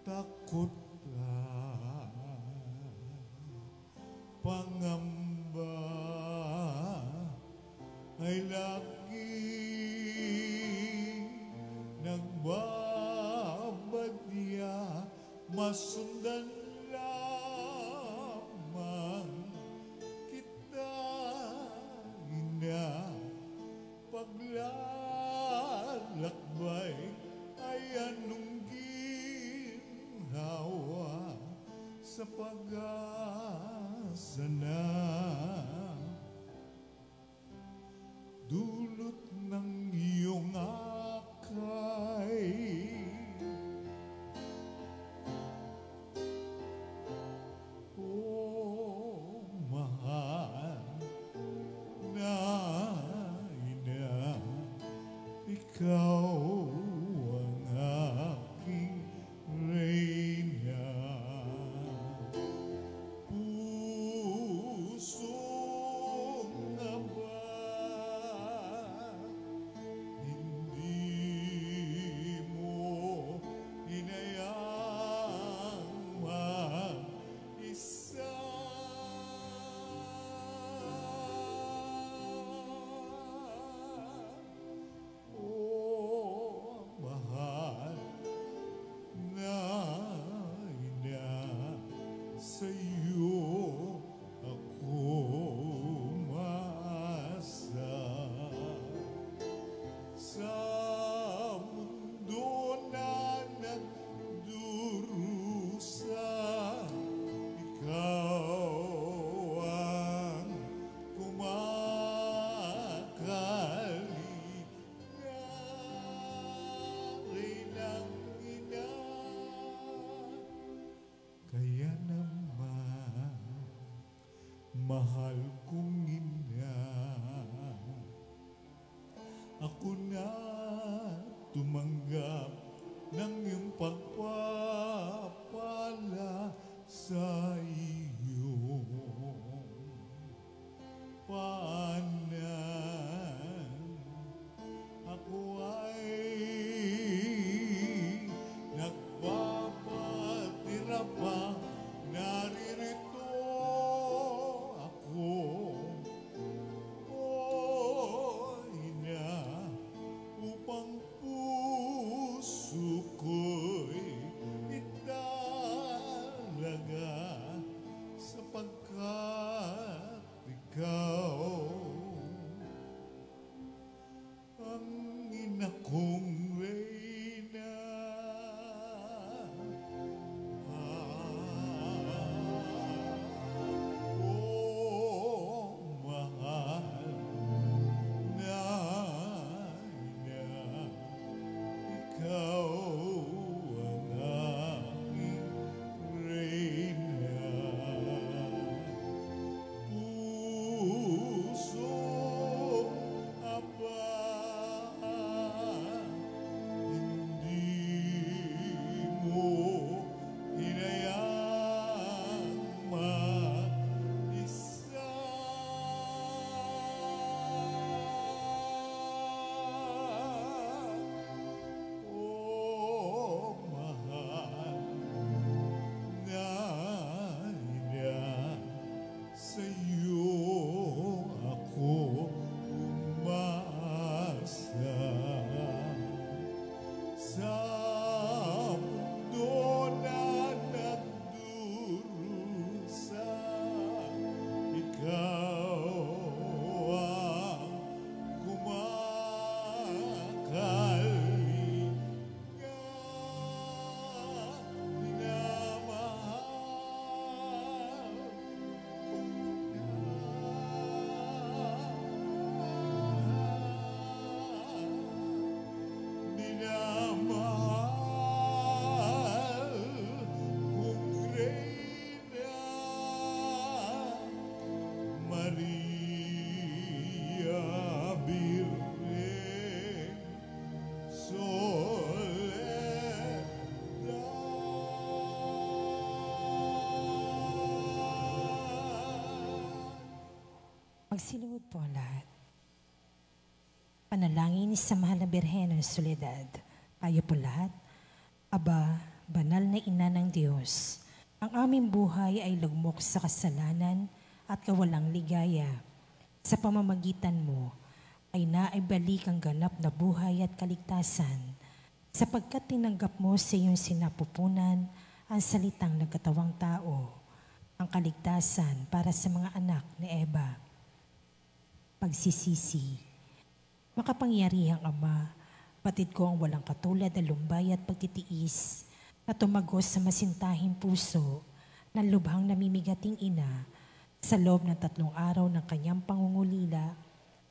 takot at pangamba ay laging nagbabadya, masundan lamang kita, ina. Paglalakbay ay anong ginhawa sa pag-asa na dulot ng iyong akay. Oh, mahal na ina, ikaw ang aking reyna. Pusong aba, hindi mo hinayang mag-isa. Oh, mahal na ina, sa'yo ako umaasa. Sa mundo na nagdurusa, ikaw ang kumakalingarin ng ina. Kaya naman, mahal kong ina, ako na tumanggap ng iyong pagpapala sa iyo. Paanan ako ay nagpapatira pa, naririto ako Reina Maria Virgen Soledad. Magsilugod po ang lahat. Panalangin sa mahal na Birhen ng Soledad. Tayo po lahat. Aba, banal na ina ng Diyos, ang aming buhay ay lugmok sa kasalanan at kawalang ligaya. Sa pamamagitan mo ay naibalik ang ganap na buhay at kaligtasan, sapagkat tinanggap mo sa iyong sinapupunan ang salitang nagkatawang tao, ang kaligtasan para sa mga anak ni Eva. Pagsisisi. Makapangyarihang Ama, batid ko ang walang katulad na lumbay at pagtitiis na tumagos sa masintahing puso ng lubhang namimigating ina sa loob ng 3 araw ng kanyang pangungulila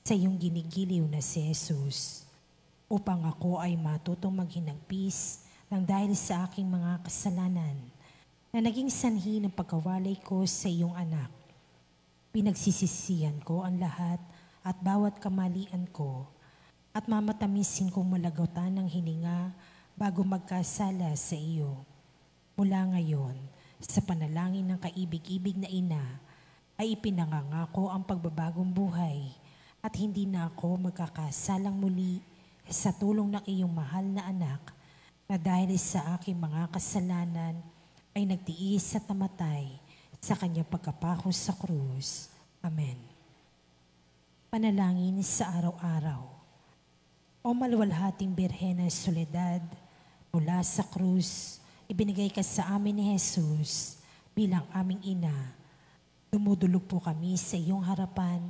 sa iyong ginigiliw na si Jesus, upang ako ay matutong maghinagpis ng dahil sa aking mga kasalanan na naging sanhi ng pagkawalay ko sa iyong anak. Pinagsisisihan ko ang lahat at bawat kamalian ko, at mamatamisin kong malagutan ng hininga bago magkasala sa iyo. Mula ngayon, sa panalangin ng kaibig-ibig na ina, ay ipinangangako ang pagbabagong buhay at hindi na ako magkakasalang muli sa tulong ng iyong mahal na anak na dahil sa aking mga kasalanan ay nagtiis at namatay sa kanyang pagkapako sa krus. Amen. Panalangin sa araw-araw. O maluwalhating Birhen ng Soledad, mula sa krus, ibinigay ka sa amin ni Jesus bilang aming ina. Dumudulog po kami sa iyong harapan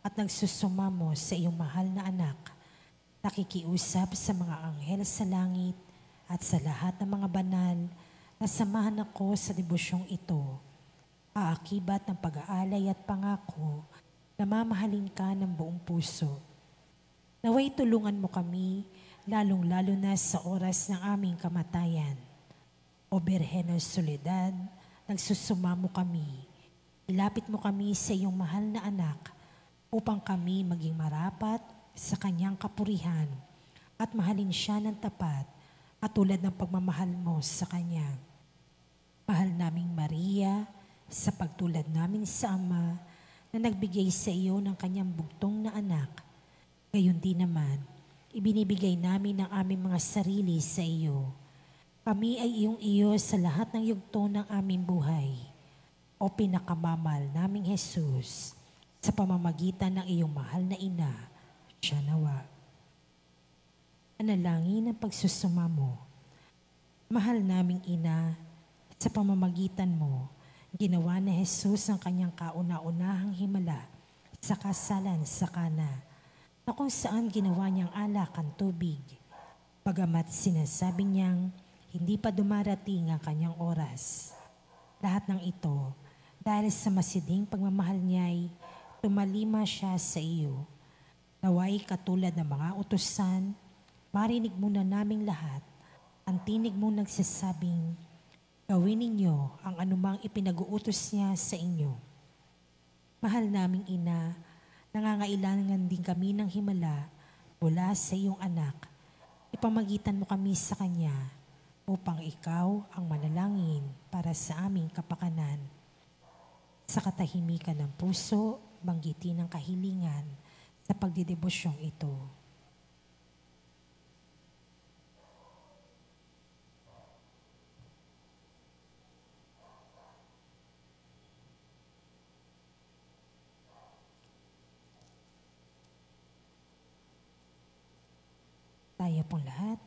at nagsusumamo sa iyong mahal na anak. Nakikiusap sa mga anghel sa langit at sa lahat ng mga banal na samahan ako sa debusyong ito. Aakibat ng pag-aalay at pangako na mamahalin ka ng buong puso. Naway tulungan mo kami, lalong-lalo na sa oras ng aming kamatayan. O Birhen ng Soledad, nagsusumamo kami. Ilapit mo kami sa iyong mahal na anak upang kami maging marapat sa kanyang kapurihan at mahalin siya ng tapat at tulad ng pagmamahal mo sa kanya. Mahal naming Maria, sa pagtulad namin sa Ama na nagbigay sa iyo ng kanyang bugtong na anak, gayon din naman, ibinibigay namin ang aming mga sarili sa iyo. Kami ay iyong-iyo sa lahat ng yugto ng aming buhay. O pinakamamal naming Jesus, sa pamamagitan ng iyong mahal na ina, siya nawa. Panalangin ng pagsusumamo. Mahal naming ina, sa pamamagitan mo, ginawa na Jesus ang kanyang kauna-unahang himala sa kasalan sa Kana, na kung saan ginawa niyang alak ang tubig, bagamat sinasabi niyang hindi pa dumarating ang kanyang oras. Lahat ng ito, dahil sa masiding pagmamahal niya'y tumalima siya sa iyo. Naway katulad ng mga utusan, marinig mo na naming lahat ang tinig mo nagsasabing, gawin ninyo ang anumang ipinag-uutos niya sa inyo. Mahal naming ina, nangangailangan din kami ng himala mula sa iyong anak. Ipamagitan mo kami sa kanya upang ikaw ang manalangin para sa aming kapakanan. Sa katahimikan ng puso, banggitin ang kahilingan sa pagdidevosyong ito. Tayo pong lahat,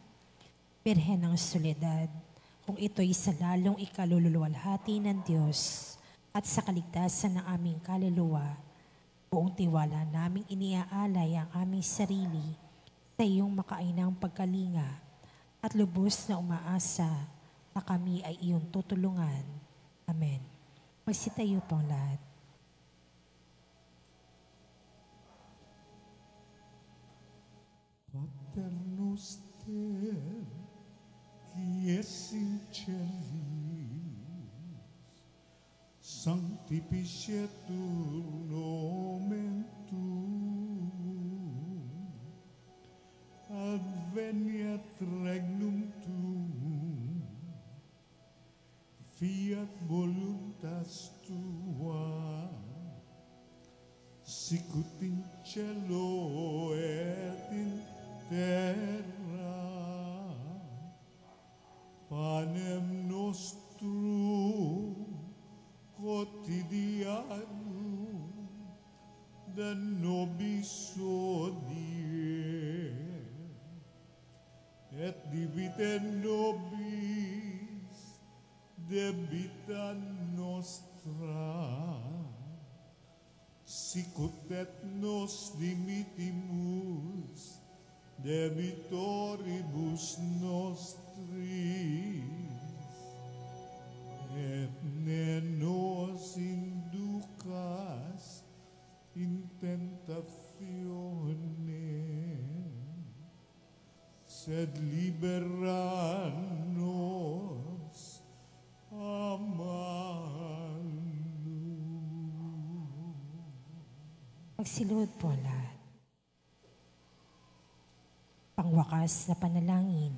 Birhen ng Soledad, kung ito'y sa lalong ikaluluwalhati ng Diyos at sa kaligtasan ng aming kaluluwa, buong tiwala naming iniaalay ang aming sarili sa iyong makainang pagkalinga at lubos na umaasa na kami ay iyong tutulungan. Amen. Magsitayo pong lahat. Pater noster, qui es in celi, sanctificetur nomen tuum, adveniat regnum tuum, fiat voluntas tua, sicut in cielo et in terra. Panem nostrum quotidianum da nobis hodie, et dimitte nobis debita nostra, sicut et nos dimittimus debitoribus nostris, et ne nos inducas in tentatione, sed libera nos a malo. Magsiluhod po ang lahat. Pangwakas na panalangin.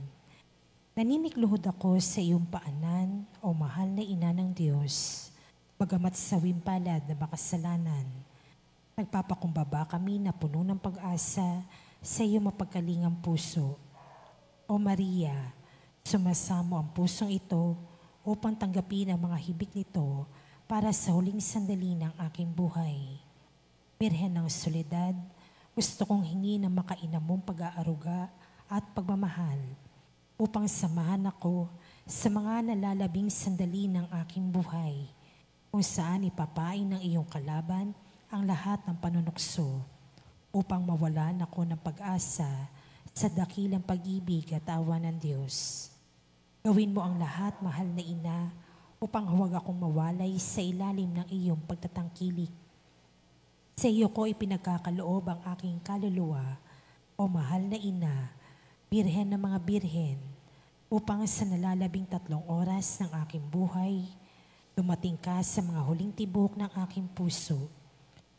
Naninigluhod ako sa iyong paanan, o mahal na ina ng Diyos, bagamat sa wimpalad na makasalanan. Nagpapakumbaba kami na puno ng pag-asa sa iyong mapagkalingang puso. O Maria, sumasamo ang pusong ito upang tanggapin ang mga hibik nito para sa huling sandali ng aking buhay. Birhen ng Soledad, gusto kong hingi ng makainam mong pag-aaruga at pagmamahal upang samahan ako sa mga nalalabing sandali ng aking buhay, kung saan ipapain ng iyong kalaban ang lahat ng panunukso, upang mawalan ako ng pag-asa sa dakilang pag-ibig at awa ng Diyos. Gawin mo ang lahat, mahal na ina, upang huwag akong mawalay sa ilalim ng iyong pagtatangkilik. Sa iyo ko ipinagkakaloob ang aking kaluluwa, o mahal na ina, birhen ng mga birhen, upang sa nalalabing 3 oras ng aking buhay, dumating ka sa mga huling tibok ng aking puso,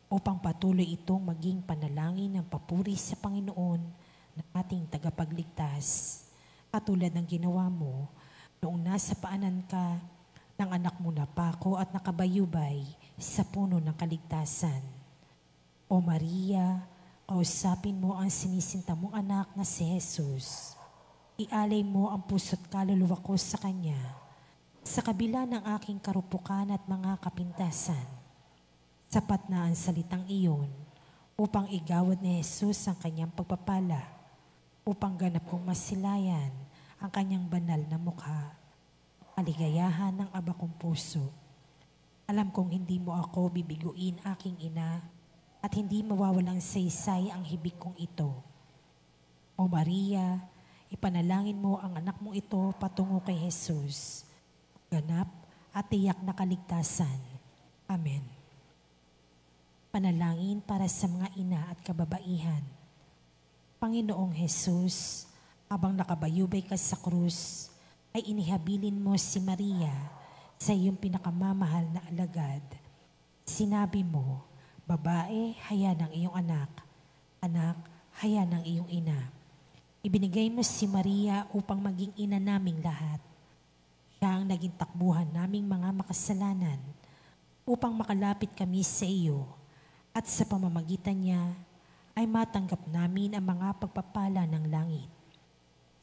upang patuloy itong maging panalangin ng papuri sa Panginoon na ating tagapagligtas, katulad ng ginawa mo noong nasa paanan ka ng anak mo na Paco at nakabayubay sa puno ng kaligtasan. O Maria, kausapin mo ang sinisinta mong anak na si Jesus. Ialay mo ang puso't kaluluwa ko sa Kanya, sa kabila ng aking karupukan at mga kapintasan. Sapat na ang salitang iyon upang igawad ni Jesus ang Kanyang pagpapala, upang ganap kong masilayan ang Kanyang banal na mukha, kaligayahan ng aba kong puso. Alam kong hindi mo ako bibiguin, aking ina, at hindi mawawalang saysay ang hibik kong ito. O Maria, ipanalangin mo ang anak mong ito patungo kay Jesus. Ganap at tiyak na kaligtasan. Amen. Panalangin para sa mga ina at kababaihan. Panginoong Jesus, habang nakabayubay ka sa krus, ay inihabilin mo si Maria sa iyong pinakamamahal na alagad. Sinabi mo, babae, haya ng iyong anak. Anak, haya ng iyong ina. Ibinigay mo si Maria upang maging ina naming lahat. Siya ang naging takbuhan naming mga makasalanan upang makalapit kami sa iyo, at sa pamamagitan niya ay matanggap namin ang mga pagpapala ng langit.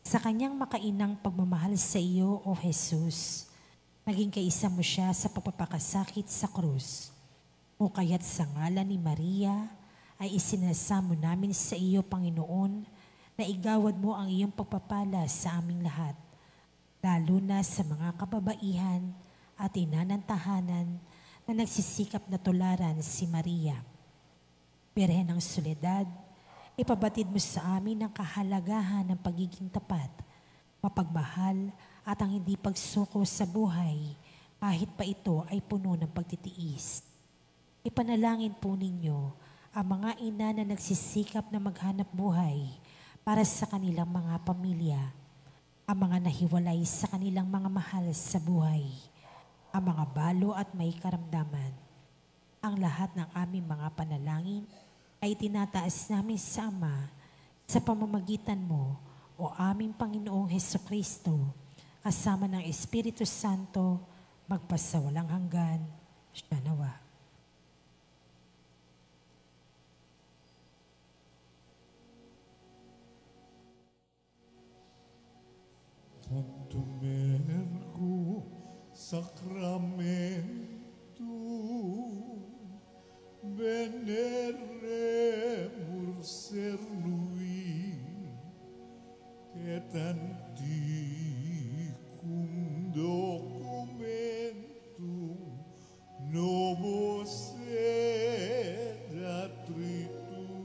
Sa kanyang makainang pagmamahal sa iyo, O Jesus, naging kaisa mo siya sa pagpapakasakit sa krus. O kaya't sa ngalan ni Maria ay isinasamo namin sa iyo, Panginoon, na igawad mo ang iyong pagpapala sa aming lahat, lalo na sa mga kababaihan at ina ng tahanan na nagsisikap na tularan si Maria. Birhen ng Soledad, ipabatid mo sa amin ang kahalagahan ng pagiging tapat, mapagmahal at ang hindi pagsuko sa buhay kahit pa ito ay puno ng pagtitiis. Ipanalangin po ninyo ang mga ina na nagsisikap na maghanap buhay para sa kanilang mga pamilya, ang mga nahiwalay sa kanilang mga mahal sa buhay, ang mga balo at may karamdaman. Ang lahat ng aming mga panalangin ay tinataas namin sa Ama sa pamamagitan mo, o aming Panginoong Hesukristo, kasama ng Espiritu Santo, magpasawalang hanggan. Siya nawa. Sanctum Ergo Sacramentum Veneremur Cernui et antiquum documentum nomos et atritui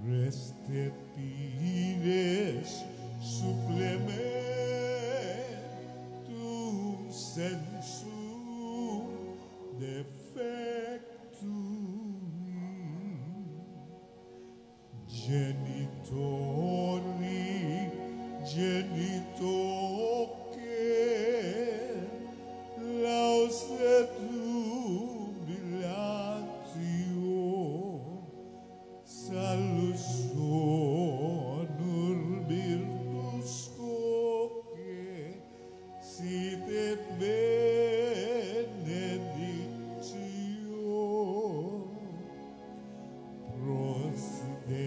Restet pides supplementum sensum defectui genitori genitoque laus et jubilatio salus honor virtus coque sit et benedictio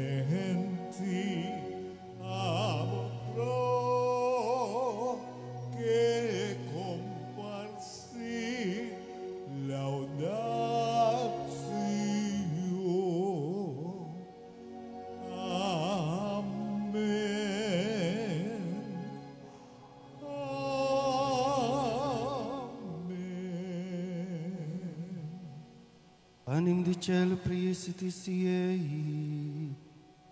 prosidenti ab pro que comparsi laudatio. Amen. Amen. Anim di cielo priesitis iei,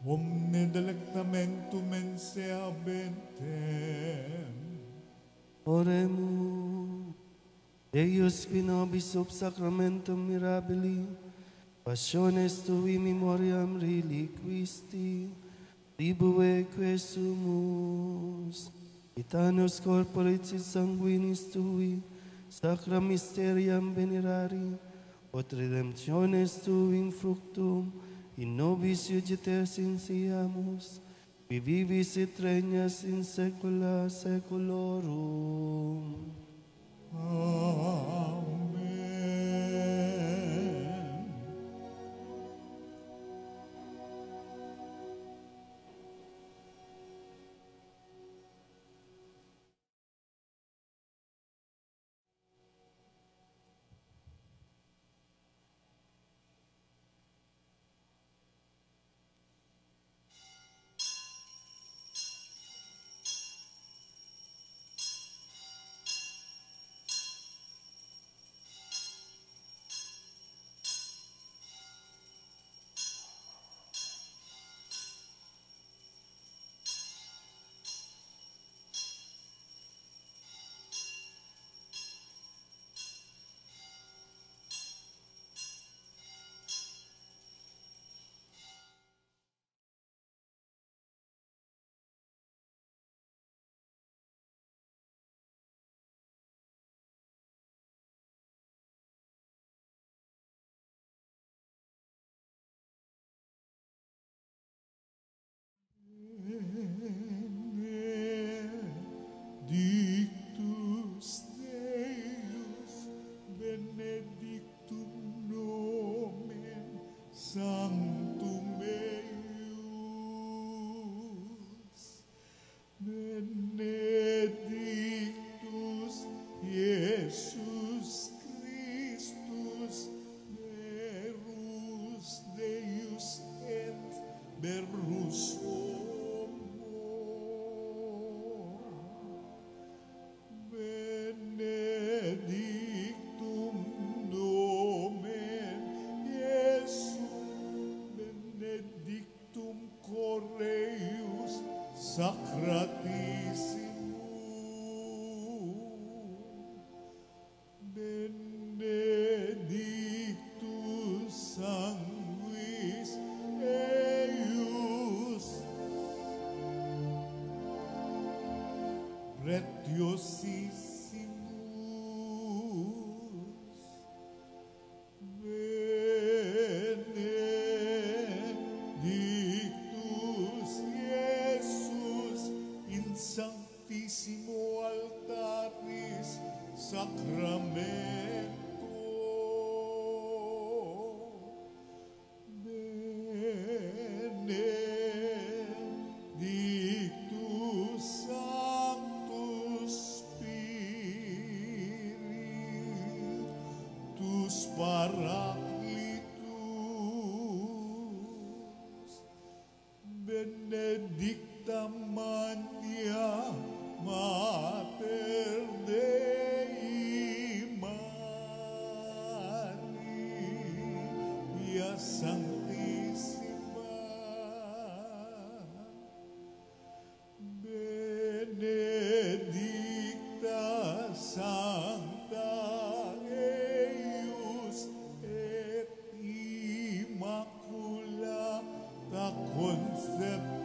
Omne delectamentum mense abentem. oremus. Deus qui nobis sub sacramentum mirabili, passiones tui memoriam reliquisti, tribue quesumus, itanus corporis et sanguinis tui, sacra mysteriam venerari, ut redemptiones tui in fructum, in nobis iudites insiamus, qui vivis et regnas in saecula saeculorum. Amen. Benedictus Deus, benedictum nomen sanctum eius, benedictus Iesus Christus, verus Deus et verus homo. Benedictum nomen Iesum, benedictum Correus sacratissimum, Benedictus Sanctus Spiritus Paracletus, benedicta Maria Mater Dei Maria Sanctissima, benedicta Sancta Eius et Immaculata Conception,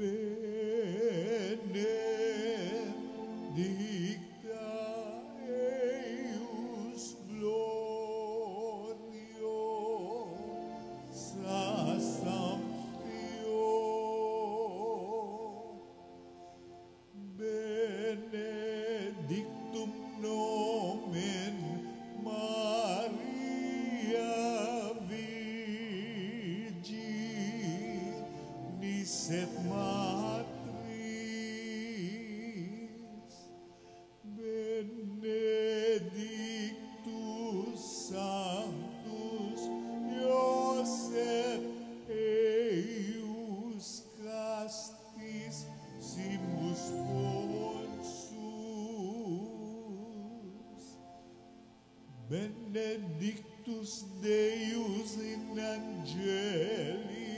benedicta eius gloriosa Sanctio, benedictum nomen Maria Virginis et Matris, benedictus Sanctus Iosef eius castis simus Ponsus, benedictus Deus in angeli